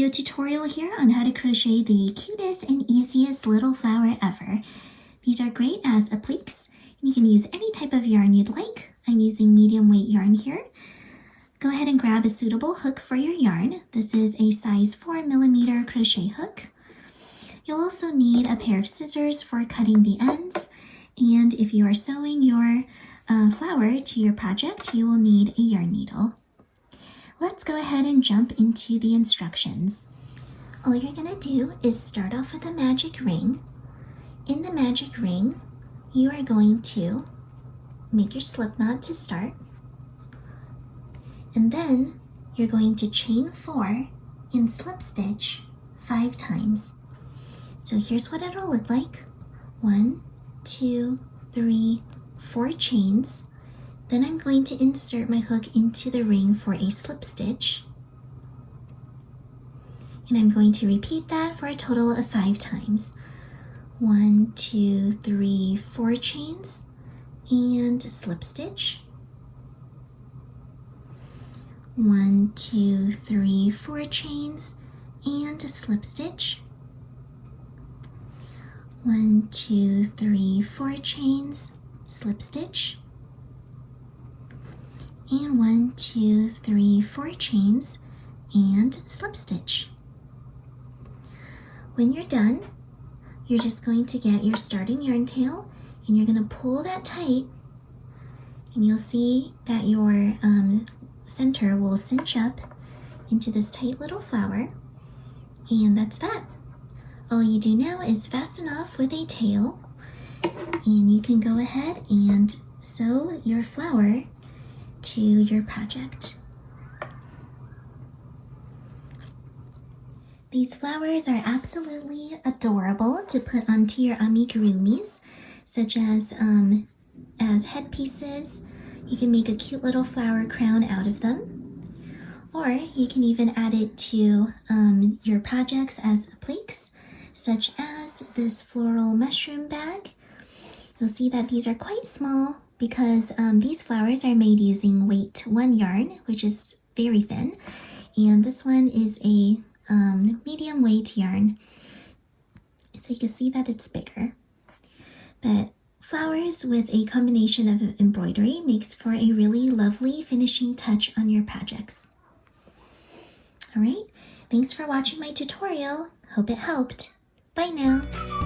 video tutorial here on how to crochet the cutest and easiest little flower ever. These are great as appliques. You can use any type of yarn you'd like. I'm using medium weight yarn here. Go ahead and grab a suitable hook for your yarn. This is a size 4mm crochet hook. You'll also need a pair of scissors for cutting the ends. And if you are sewing your flower to your project, you will need a yarn needle. Let's go ahead and jump into the instructions. All you're going to do is start off with a magic ring. In the magic ring, you are going to make your slip knot to start. And then you're going to chain 4 and slip stitch 5 times. So here's what it'll look like. 1, 2, 3, 4 chains. Then I'm going to insert my hook into the ring for a slip stitch. And I'm going to repeat that for a total of 5 times. 1, 2, 3, 4 chains and slip stitch. 1, 2, 3, 4 chains and a slip stitch. 1, 2, 3, 4 chains, slip stitch. And 1, 2, 3, 4 chains and slip stitch. When you're done, you're just going to get your starting yarn tail and you're going to pull that tight, and you'll see that your center will cinch up into this tight little flower, and that's that. All you do now is fasten off with a tail, and you can go ahead and sew your flower to your project. These flowers are absolutely adorable to put onto your amigurumis, such as headpieces. You can make a cute little flower crown out of them, or you can even add it to your projects as appliques, such as this floral mushroom bag. You'll see that these are quite small because these flowers are made using weight 1 yarn, which is very thin, and this one is a medium weight yarn, so you can see that it's bigger. But flowers with a combination of embroidery makes for a really lovely finishing touch on your projects. Alright, thanks for watching my tutorial. Hope it helped. Bye now.